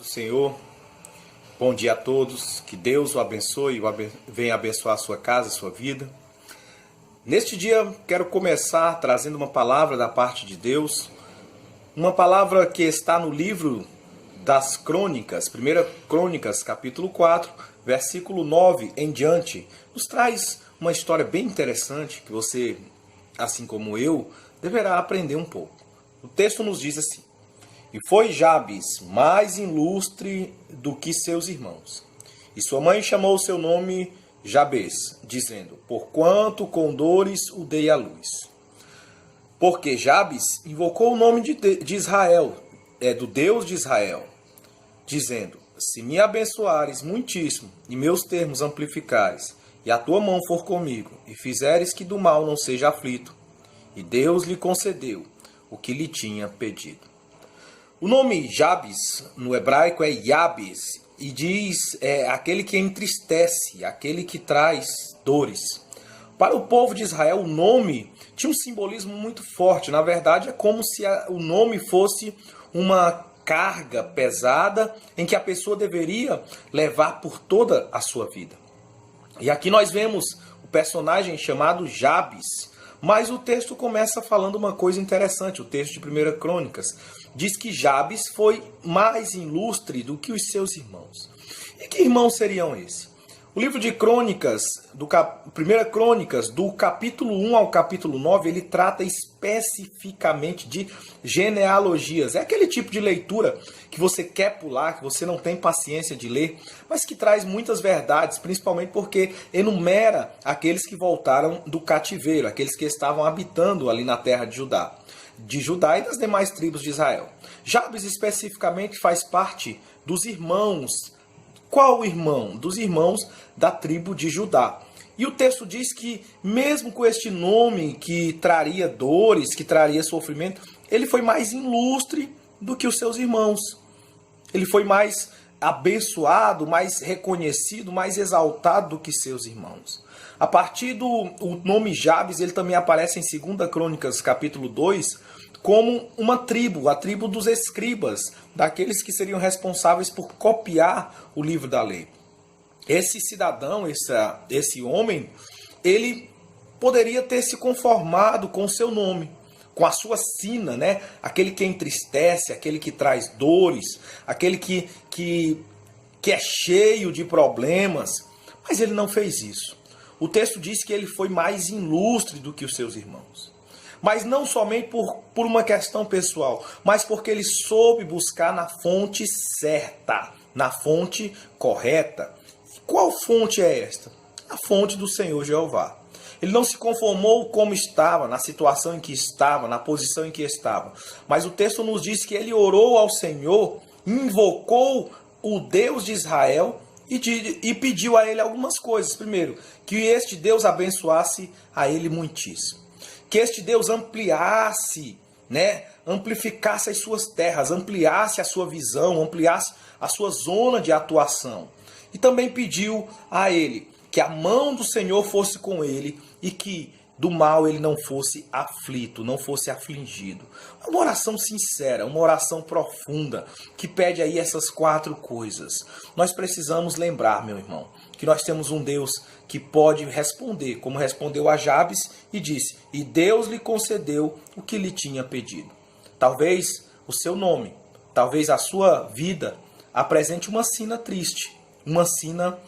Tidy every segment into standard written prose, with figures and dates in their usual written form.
Senhor. Bom dia a todos. Que Deus o abençoe e venha abençoar a sua casa, a sua vida. Neste dia, quero começar trazendo uma palavra da parte de Deus. Uma palavra que está no livro das Crônicas, 1 Crônicas, capítulo 4, versículo 9 em diante. Nos traz uma história bem interessante que você, assim como eu, deverá aprender um pouco. O texto nos diz assim: E foi Jabes mais ilustre do que seus irmãos. E sua mãe chamou seu nome Jabes, dizendo: Porquanto com dores o dei à luz. Porque Jabes invocou o nome de Israel, do Deus de Israel, dizendo: Se me abençoares muitíssimo, e meus termos amplificares, e a tua mão for comigo, e fizeres que do mal não seja aflito. E Deus lhe concedeu o que lhe tinha pedido. O nome Jabes, no hebraico, é Yabes, e diz aquele que entristece, aquele que traz dores. Para o povo de Israel, o nome tinha um simbolismo muito forte. Na verdade, é como se o nome fosse uma carga pesada em que a pessoa deveria levar por toda a sua vida. E aqui nós vemos o personagem chamado Jabes. Mas o texto começa falando uma coisa interessante. O texto de 1 Crônicas diz que Jabes foi mais ilustre do que os seus irmãos. E que irmãos seriam esses? O livro de Crônicas, 1 Crônicas, do capítulo 1 ao capítulo 9, ele trata especificamente de genealogias. É aquele tipo de leitura que você quer pular, que você não tem paciência de ler, mas que traz muitas verdades, principalmente porque enumera aqueles que voltaram do cativeiro, aqueles que estavam habitando ali na terra de Judá e das demais tribos de Israel. Jabes especificamente faz parte dos irmãos. Qual irmão? Dos irmãos da tribo de Judá. E o texto diz que, mesmo com este nome que traria dores, que traria sofrimento, ele foi mais ilustre do que os seus irmãos. Ele foi mais abençoado, mais reconhecido, mais exaltado do que seus irmãos. A partir do nome Jabes, ele também aparece em 2 Crônicas, capítulo 2, como uma tribo, a tribo dos escribas, daqueles que seriam responsáveis por copiar o livro da lei. Esse cidadão, esse homem, ele poderia ter se conformado com o seu nome, com a sua sina, né? Aquele que entristece, aquele que traz dores, aquele que é cheio de problemas. Mas ele não fez isso. O texto diz que ele foi mais ilustre do que os seus irmãos. Mas não somente por uma questão pessoal, mas porque ele soube buscar na fonte certa, na fonte correta. E qual fonte é esta? A fonte do Senhor Jeová. Ele não se conformou como estava, na situação em que estava, na posição em que estava. Mas o texto nos diz que ele orou ao Senhor, invocou o Deus de Israel e pediu a ele algumas coisas. Primeiro, que este Deus abençoasse a ele muitíssimo. Que este Deus ampliasse, amplificasse as suas terras, ampliasse a sua visão, ampliasse a sua zona de atuação. E também pediu a ele que a mão do Senhor fosse com ele e que do mal ele não fosse aflito, não fosse afligido. Uma oração sincera, uma oração profunda, que pede aí essas 4 coisas. Nós precisamos lembrar, meu irmão, que nós temos um Deus que pode responder, como respondeu a Jabes e disse: E Deus lhe concedeu o que lhe tinha pedido. Talvez o seu nome, talvez a sua vida apresente uma sina triste, uma sina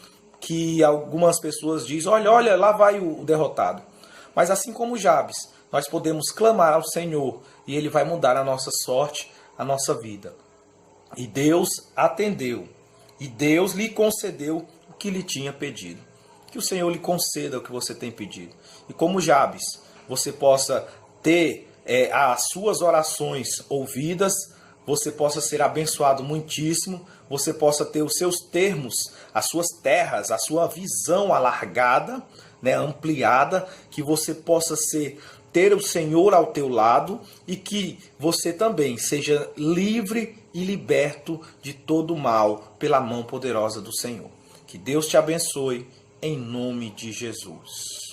que algumas pessoas dizem: olha, lá vai o derrotado. Mas assim como Jabes, nós podemos clamar ao Senhor e Ele vai mudar a nossa sorte, a nossa vida. E Deus atendeu, e Deus lhe concedeu o que lhe tinha pedido. Que o Senhor lhe conceda o que você tem pedido. E como Jabes, você possa ter as suas orações ouvidas, você possa ser abençoado muitíssimo, você possa ter os seus termos, as suas terras, a sua visão alargada, ampliada, que você possa ter o Senhor ao teu lado e que você também seja livre e liberto de todo o mal pela mão poderosa do Senhor. Que Deus te abençoe em nome de Jesus.